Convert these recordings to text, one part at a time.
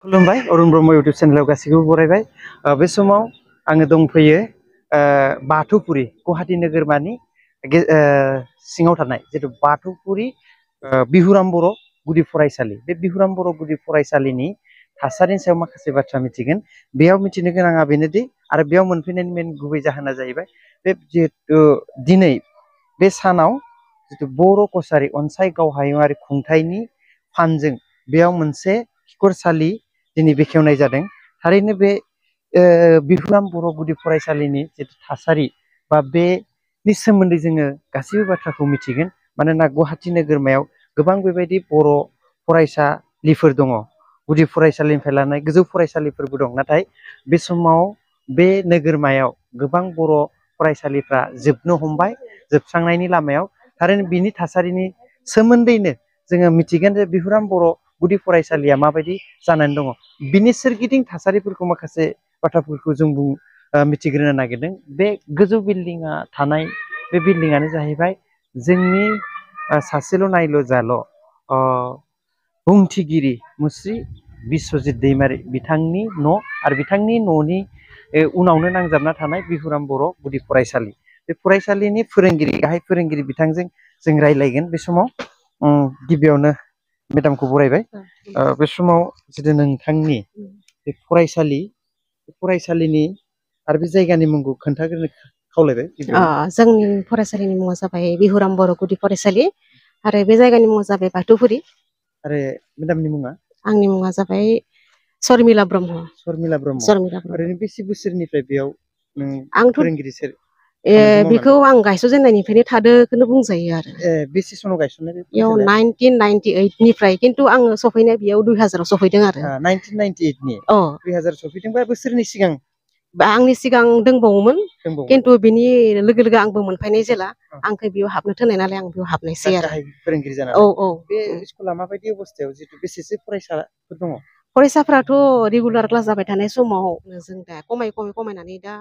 खुलुमबाय अरुण ब्रह्म इउटुब चेनेलाव गासैखौबो बरायबाय बे समाव आङो दंफैयो बाथौफुरि गुवाहाटी नोगोरमानि सिङाव थानाय जितु बाथौफुरि बिहुराम बर' गुदि फरायसालि बे बिहुराम बर' गुदि फरायसालिनि थासारिनि सायाव माखासे बाथ्रा मिथिगोन बेयाव मिथिनो गोनाङा बेनोदि आरो बेयाव मोनफैनायनि मेन गुबै जाहोना जाहैबाय बे जितु दिनै बे सानाव जितु बर' कसारी अनसाय गावहायुङारि खुंथायनि फान्डजों बेयाव मोनसे खिखरसालि दिनै बेखेवनाय जादों थारैनो बे बिहुराम बर' गुदि फरायसालिनि जितु थासारि बा बेनि सोमोन्दै जोङो गासैबो बाथ्राखौ मिथिगोन मानोना गुवाहाटी नोगोरमायाव गोबां बेबायदि बर' फरायसालिफोर दङ गुदि फरायसालिनिफ्राय लानाय गोजौ फरायसालिफोरबो दं नाथाय बे समाव बे नोगोरमायाव गोबां बर' फरायसालिफ्रा जोबनो हमबाय जोबस्रांनायनि लामायाव थारैनो बिनि थासारिनि सोमोन्दैनो जोङो मिथिगोन जे बिहुराम बर' गुदि फरायसालिया माबायदि जानानै दङ बिनि सोरगिदिं थासारिफोरखौ माखासे बाथ्राफोरखौ जों मिथिग्रोनो नागिरदों बे गोजौ बिल्डिंआ थानाय बे बिल्डिंआनो जाहैबाय जोंनि सासेल' नायल' जाल' बुंथिगिरि मुस्रि बिस्वजित दैमारि बिथांनि न' आरो बिथांनि न'नि उनावनो नांजाबना थानाय बिहुराम बर' गुदि फरायसालि बे फरायसालिनि फोरोंगिरि गाहाय फोरोंगिरि बिथांजों जों रायज्लायगोन बे समाव गिबियावनो मेडामखौ बरायबाय बे समाव जितु नोंथांनि बे फरायसालिनि आरो बे जायगानि मुंखौ खोन्थाग्रोनो खावलायबाय जोंनि फरायसालिनि मुङा जाबाय बिहुराम बर' गुदि फरायसालि आरो बे जायगानि मुङा जाबाय बाथौफुरि आरो मेडामनि मुङा आंनि मुङा जाबाय शर्मिला ब्रह्म ओरैनो बेसे बोसोरनिफ्राय बेयाव नों आंथ' फोरोंगिरि बेखौ आं गायसनजेननायनिफ्रायनो थादोखौनो बुंजायो आरो बेसे सनाव गायसननाय बेयाव 1998 निफ्राय खिन्थु आङो सफैनाय बेयाव 2000 सफैदों आरो 1998 2000 सफैदोंबा बोसोरनि सिगां आंनि सिगां दंबावोमोन खिन्थु बिनि लोगो लोगो आंबो मोनफैनाय जेला आंखौ बेयाव हाबनो थोननाय नालाय आं बेयाव हाबनायसै आरो गाहाय फोरोंगिरि जानानै बे स्कुला माबायदि अबस्थायाव जितु बेसेसो फरायसाफोर दङ फरायसाफोराथ' रेगुलार क्लास जाबाय थानाय समाव जों दा खमायनानै दा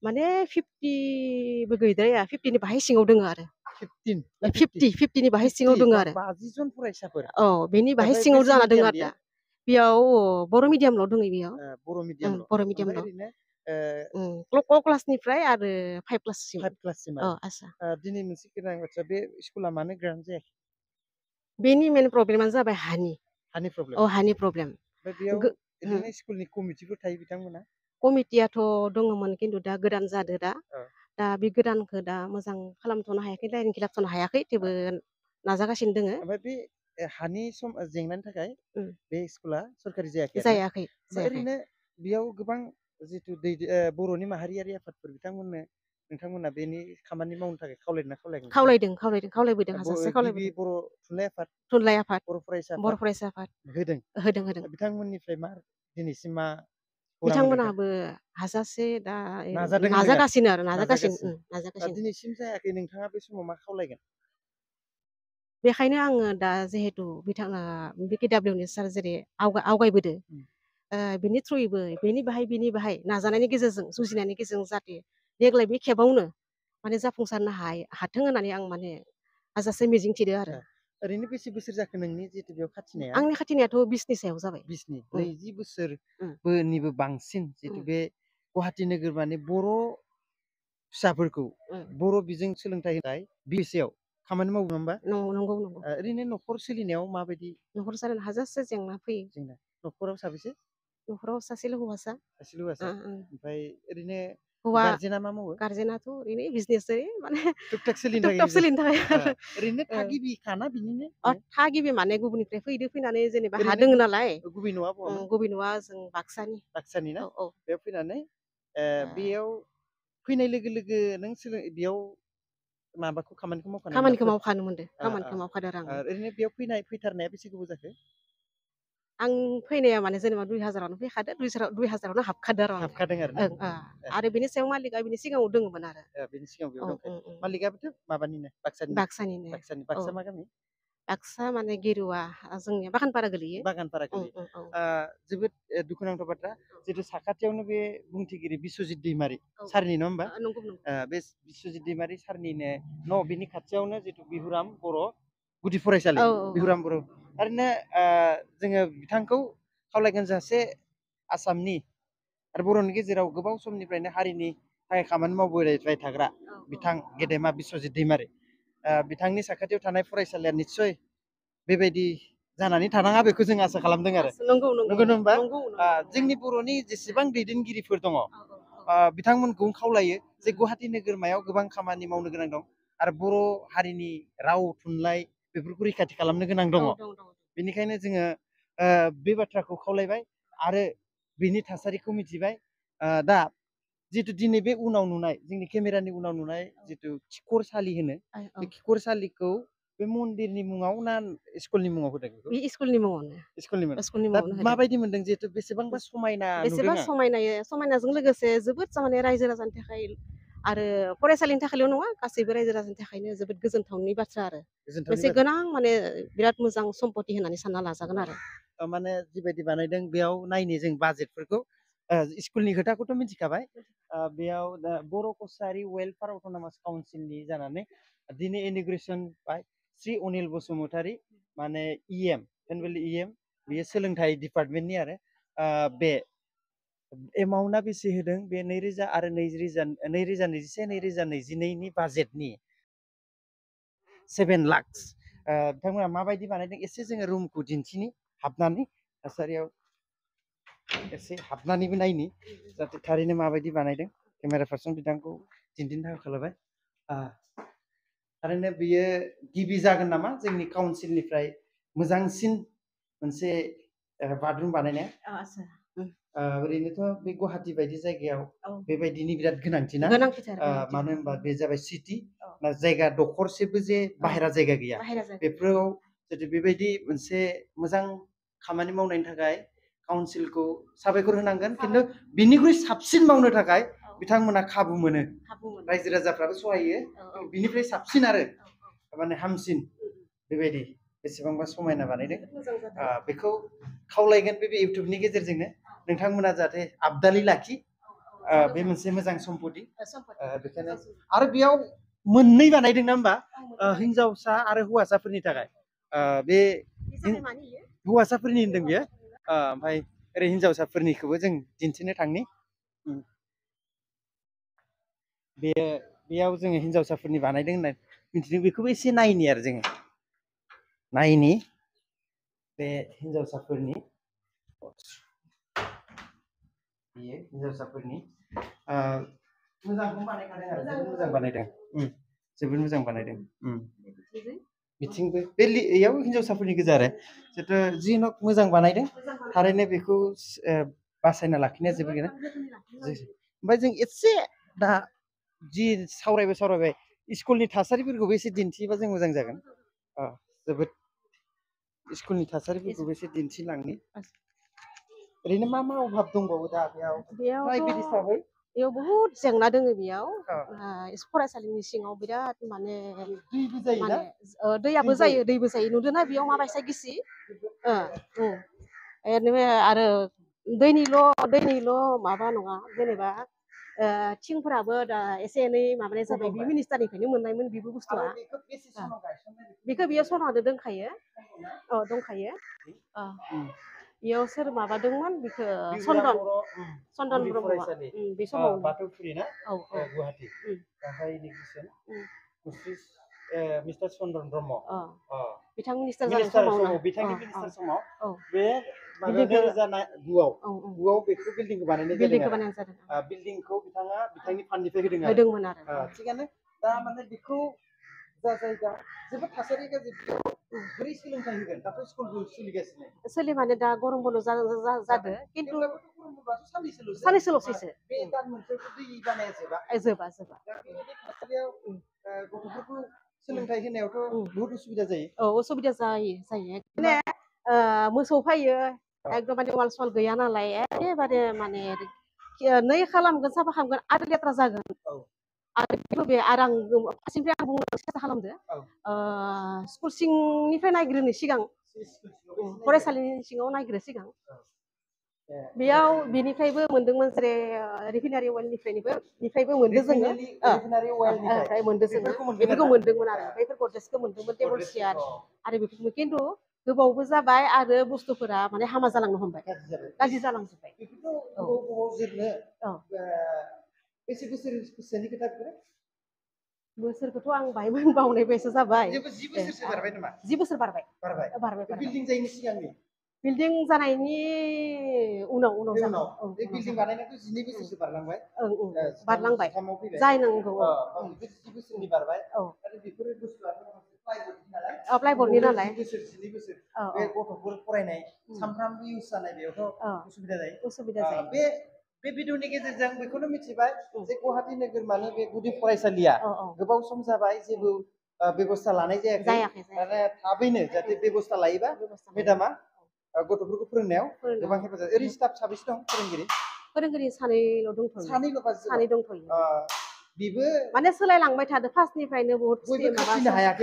माने 50बो गैद्राया 50नि बाहाय सिङाव दङ आरो 50नि बाहाय सिङाव दङ आरो 50 जन फरायसाफोर बेनि बाहाय सिङाव जाना दङ आरो दा बेयाव बर' मिडियामल' दङ बेयाव बर' मिडियामल' ओरैनो क्लासनिफ्राय आरो 5 क्लाससिम दिनै मोनसे गोनां बाथ्रा बे स्कुला मानो ग्रान्ट जायाखै बेनि मेन प्रब्लेमानो जाबाय हानि प्रब्लेम बेयाव बिदिनो स्कुलनि कमिटिफोर थायो बिथांमोना कमिटियाथ' दङमोन खिन्थु दा गोदान जादो दा बे गोदानखौ दा मोजां खालामथ'नो हायाखै लाइन खिलाफथ'नो हायाखै थेवबो नाजागासिनो दोङो ओमफ्राय बे हानि जेंनानि थाखाय बे स्कुला सरकारि जायाखै ओरैनो बेयाव गोबां जितु बर'नि माहारियारि आफादफोर नोंथांमोना बेनि खामानि मावनो थाखाय खावलायबोदों हाजासे गिबि बर' थुनलाइ आफाद बर' फरायसा आफाद होदों बिथांमोननिफ्राय दिनैसिम मा बिथांमोनाबो हाजासे दा नाजागासिनो दिनैसिम जायाखै नोंथाङा बे समाव मा खावलायगोन बेखायनो आङो दा जिहेतु बिथाङा BKWनि सार जेरै आवगायबोदो बिनि थ्रुयैबो बेनि बाहाय नाजानायनि गेजेरजों जुजिनायनि गेजेरजों जाहाथे देग्लाय बे खेबावनो माने जाफुंसारनो हाथों होननानै आं माने हाजासे मिजिं थिदो आरो ओरैनो बेसे बोसोर जाखो नोंनि जितु बेयाव खाथिनाया आंनि खाथिनायाथ' 20नि सायाव जाबाय 20 बोसोरनिबो बांसिन जितु बे गुवाहाटी नोगोरमानि बर' फिसाफोरखौ बर' बिजों सोलोंथाइ होनाय बिसेयाव खामानि मावो नङा नंगौ ओरैनो न'खर सोलिनायाव माबायदि न'खर सोलिनायाव हाजासे जेंना फैयो न'खराव साबेसे न'खराव सासेल' हौवासा ओमफ्राय ओरैनो हौवा गारजेना मा मावो गारजेनाथ' ओरैनो बिजनेस माने टुक टाक सोलिनो थाखाय ओरैनो थागिबि खाना बिनिनो थागिबि माने गुबुननिफ्राय फैनानै जेनेबा हा दोङो नालाय गुबै न'आ जों बाक्सानि ना बेयाव फैनानै बेयाव फैनाय लोगो लोगो नों बेयाव माबाखौ खामानिखौ मावखानो मोनदों खामानिखौ मावखादों आरो आं ओरैनो बेयाव फैथारनाया बेसे गोबाव जाखो आं फैनाया माने जेनेबा 2000आवनो फैखादो 2000आवनो हाबखादो आरो बेनि सायाव मालिकआ बिनि सिगाङाव दङमोन आरो बेनि सिगाङाव बेयाव दंखायो मालिकआबोथ' माबानिनो बाक्सानिनो बाक्सा मा गामि बाक्सा माने गिरुवा जोंनिया बागानपारा गोलैयो जोबोद दुखुनांथाव बाथ्रा जितु साखाथियावनो बे बुंथिगिरि बिस्वजित दैमारि सारनि नङा होमबा बे बिस्वजित दैमारि सारनिनो न' बिनि खाथियावनो जितु बिहुराम बर' गुदि फरायसालि बिहुराम बर' ओरैनो जोङो बिथांखौ खावलायगोन जासे आसामनि आरो बर'नि गेजेराव गोबाव समनिफ्रायनो हारिनि थाखाय खामानि मावबोबाय थाग्रा बिथां गेदेमा बिस्वजित दैमारि बिथांनि साखाथियाव थानाय फरायसालिया निस्सय बेबायदि जानानै थानाङा बेखौ जों आसा खालामदों आरो नंगौ होनबा जोंनि बर'नि जेसेबां दैदेनगिरिफोर दङ बिथांमोनखौ खावलायो जे गुवाहाटी नोगोरमायाव गोबां खामानि मावनो गोनां दं आरो बर' हारिनि राव थुनलाइ बेफोरखौ रैखाथि खालामनो गोनां दङ बेनिखायनो जोङो बे बाथ्राखौ खावलायबाय आरो बिनि थासारिखौ मिथिबाय दा जितु दिनै बे उनाव नुनाय जोंनि केमेरानि उनाव नुनाय जितु खिखरसालि होनो बे खिखरसालिखौ बे मन्दिरनि मुङाव ना स्कुलनि मुङाव होदों बेखौ बे स्कुलनि मुङावनो स्कुलनि दा मुङावनो माबायदि मोनदों जिहेतु बेसेबांबा समायना बेसेबा नुदों समायनाजों लोगोसे जोबोद माने रायजो राजानि थाखाय आरो फरायसालिनि थाखायल' नङा गासैबो रायजो राजानि थाखायनो जोबोद गोजोनथावनि बाथ्रा आरो मोनसे गोनां माने बिराद मोजां सम्पति होननानै सानना लाजागोन आरो माने जिबायदि बानायदों बेयाव नायनि जों बाजेटफोरखौ स्कुलनि खोथाखौथ' मिथिखाबाय बेयाव दा बर' कसारि वेलफेयार अट'नमास काउन्सिलनि जानानै दिनै इन'ग्रेसन बाय श्री अनिल बसुमतारी माने इएम एनुवेल इएम बेयो सोलोंथाइ डिपार्टमेन्टनि आरो बे एमाउन्टआ बेसे होदों बे 2000 आरो 2021-2022 बाजेटनि 7 लाख बिथांमोना माबायदि बानायदों एसे जोङो रुमखौ दिन्थिनि हाबनानै थासारियाव एसे हाबनानैबो नायनि जाहाथे थारैनो माबायदि बानायदों केमेरा पार्सन बिथांखौ दिन्थिनो थाखाय खालामबाय थारैनो बियो गिबि जागोन नामा जोंनि काउन्सिलनिफ्राय मोजांसिन मोनसे बाथरुम बानायनाया ओरैनोथ' बे गुवाहाटी बायदि जायगायाव बेबायदिनि बिराद गोनांथि ना मानो होनबा बे जाबाय सिटि जायगा दखरसेबो जे बाहेरा जायगा गैया बेफोराव जुदि बेबायदि मोनसे मोजां खामानि मावनायनि थाखाय काउन्सिलखौ साबायखर होनांगोन खिन्थु बिनिख्रुइ साबसिन मावनो थाखाय बिथांमोना खाबु मोनो रायजो राजाफ्राबो सहायो बिनिफ्राय साबसिन आरो माने हामसिन बेबायदि बेसेबांबा समायना बानायदों बेखौ खावलायगोन बे इउटुबनि गेजेरजोंनो नोंथांमोना जाहाथे आबदालि लाखि बे मोनसे मोजां सम्पति बेखायनो आरो बेयाव मोननै बानायदों ना होमबा हिनजावसा आरो हौवासाफोरनि थाखाय बे हौवासाफोरनि होनदों बेयो ओमफ्राय ओरै हिनजावसाफोरनिखौबो जों दिन्थिनो थांनि बेयाव जोङो हिनजावसाफोरनि बानायदों होनना मिथिदों बेखौबो एसे नायनि आरो जोङो नायनि बे हिनजावसाफोरनि बेयो हिनजावसाफोरनि मोजांखौनो बानायखादों आरो जोबोद मोजां बानायदों जोबोद मोजां बानायदों बिथिंबो बे इयाव हिनजावसाफोरनि गोजा आरो जिहेथु जि नक मोजां बानायदों थारैनो बेखौ बासायना लाखिनाया जोबोद गोनां ओमफ्राय जों एसे दा जि सावरायबाय स्कुलनि थासारिफोरखौबो एसे दिन्थियोबा जों मोजां जागोन जोबोद स्कुलनि थासारिफोरखौबो एसे दिन्थिलांनि ओरैनो मा अभाब दंबावो दा बेयाव बहुद जेंना दोङो बेयाव फरायसालिनि सिङाव बिराद माने दैयाबो जायो दैबो जायो नुदोंना बेयाव माबायसा गिसि आरो दैनिल' माबा नङा जेनेबा थिंफोराबो दा एसे एनै माबानाय जाबाय बे मिनिस्टारनिफ्रायनो मोननायमोन बेबो बुस्थुआ बेखौ बियो सरनादो दंखायो दंखायो बेयाव सोर माबादोंमोन बेखौ चन्दन ब्रह्मआ बे समाव बाथौफुरि ना गुवाहाटी मिस्टार चन्दन ब्रह्म बिथां मिनिस्टार जानाय समाव बिथांनि मिनिस्टार समाव बे गुआव बेखौ बिल्डिंखौ बानायनाय जादों बिल्डिंखौ बिथाङा बिथांनि फान्डनिफ्राय होदोंमोन आरो थिगानो दा माने बेखौ जा जायगा जोबोद थासारि गाज्रि बोरै सोलोंथाइ होगोन दाथ' स्कुलबो सोलिगासिनो माने दा गरम बन्द जादो खिन्थु साननैसोल'सैसो बे दान मोनसेयावथ' दै बानाया जोबा गथ'फोरखौ सोलोंथाइ होनायावथ' बहुत उसुबिदा जायो उसुबिदा जायो माने मोसौ फैयो एकदम माने वाल साल गैया नालाय एखेबारे माने नै खालामगोन साफा खालामगोन आरो लेथ्रा जागोन आरो आं फारसेनिफ्राय आं बुंनो सेस्था खालामदो स्कुल सिंनिफ्राय नायग्रोनो सिगां फरायसालिनि सिङाव नायग्रो सिगां बेयाव बेनिफ्रायबो मोनदोंमोन जेरै रिफाइनारि अइलनिफ्रायबो मोनदों जोङो मोनदों जोङो बेफोरखौ मोनदोंमोन आरो बैफोर गद्रेजखौ मोनदोंमोन टेबोल चेयार आरो बेफोरखौ खिन्थु गोबावबो जाबाय आरो बुस्थुफोरा माने हामा जालांनो हमबाय गाज्रि जाबाय गाज्रि जालांजोब्बाय बेखौथ' गोबाव जोरनो औ बेसे बोसोरसोनि खोथा बेफोरो बोसोरखौथ' आं बाहायमोन बावनाय बायसा जाबाय जेबो 10 बोसोरसो बारबाय नामा 10 बोसोर बारबाय बारबाय बारबाय बिल्डिं जायैनि सिगांनि बिल्डिं जानायनि उनाव बे जाबाय उनाव बे बिल्डिं बानायनायाथ' 12 बोसोरसो बारलांबाय ओं बारलांबाय जिथामाव फैबाय जायनांगौ बे 10 बोसोरनि बारबाय औ आरो बेफोरो बुस्थुआथ' प्लाइबर्डनि नालाय प्लाइबर्डनि नालाय 10 बोसोर 12 बोसोर औ बे गथ'फोर फरायनाय सानफ्रामबो इउज जानाय बेयावथ' उसुबिदा उसुबिदा जायो बे भिडिअनि गेजेरजों बेखौनो मिथिबाय जे गुवाहाटी नोगोरमानि बे गुदि फरायसालिया गोबाव सम जाबाय जेबो बेबस्था लानाय जायाखै माने थाबैनो जाहाथे बेबस्था लायोबा मेडामा गथ'फोरखौ फोरोंनायाव गोबां हेफाजाब ओरै स्टाफ साबेसे दं फोरोंगिरि सानैल' दंथ'यो सानै दंथ'यो बेबो माने सोलायलांबाय थादों फार्स्टनिफ्रायनो बहुत खाथिनो हायाखै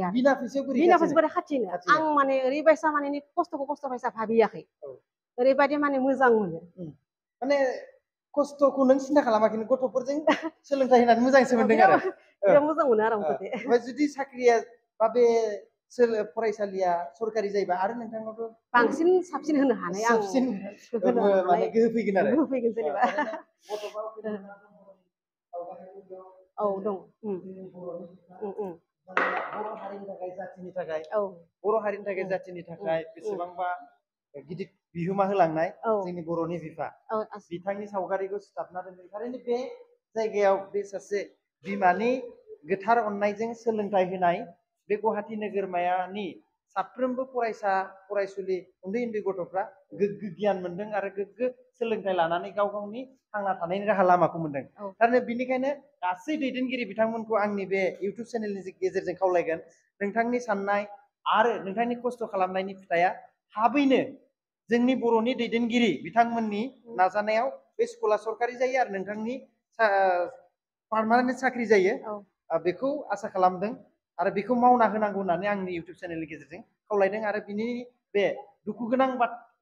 आरो बिना फैसायाव बोरै खाथिनो आं माने ओरैबायसा माने खस्थ' बायसा भाबियाखै ओरैबायदि माने मोजां मोनो माने खस्थ'खौ नों सिन्था खालामाखै गथ'फोरजों सोलोंथाइ होनानै मोजांसो मोनदों आरो बिराद मोजां मोनो आरो आं ओमफ्राय जुदि साख्रिया बा बे फरायसालिया सरकारि जायोबा आरो नोंथांनावथ' बांसिन साबसिन होनो हानाय आं साबसिन माने गोहो फैगोन आरो गोहो फैगोन जेनेबा औ दं बर' हारिनि थाखाय जाथिनि थाखाय बेसेबांबा गिदिर बिहोमा होलांनाय जोंनि बर'नि बिफा बिथांनि सावगारिखौ सिथाबना दोनदों थारैनो बे जायगायाव बे सासे बिमानि गोथार अननायजों सोलोंथाइ होनाय बे गुवाहाटी नोगोरमानि साफ्रोमबो फरायसा फरायसुलि उन्दै उन्दै गथ'फ्रा गोग्गो गियान मोनदों आरो गोग्गो सोलोंथाइ लानानै गाव गावनि थांना थानायनि राहा लामाखौ मोनदों थारैनो बिनिखायनो गासै दैदेनगिरि बिथांमोनखौ आंनि बे इउटुब चेनेलनि गेजेरजों खावलायगोन नोंथांनि साननाय आरो नोंथांनि खस्थ' खालामनायनि फिथाइया थाबैनो जोंनि बर'नि दैदेनगिरि बिथांमोननि नाजानायाव बे स्कुला सरकारि जायो आरो नोंथांनि पारमानेन्ट साख्रि जायो बेखौ आसा खालामदों आरो बेखौ मावना होनांगौ होननानै आंनि इउटुब चेनेलनि गेजेरजों खावलायदों आरो बिनि बे दुखु गोनां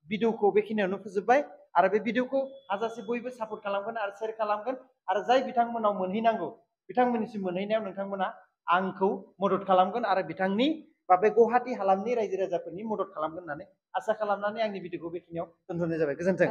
भिडिअखौ बेखिनियावनो फोजोबबाय आरो बे भिडिअखौ हाजासे बयबो सापर्ट खालामगोन आरो शेयार खालामगोन आरो जाय बिथांमोनाव मोनहैनांगौ बिथांमोननिसिम मोनहैनायाव नोंथांमोना आंखौ मदद खालामगोन आरो बिथांनि बा बे गुवाहाटी हालामनि रायजो राजाफोरनि मदद खालामगोन होननानै आसा खालामनानै आंनि भिडिअखौ बेखिनियाव दोनथ'नाय जाबाय गोजोन्थों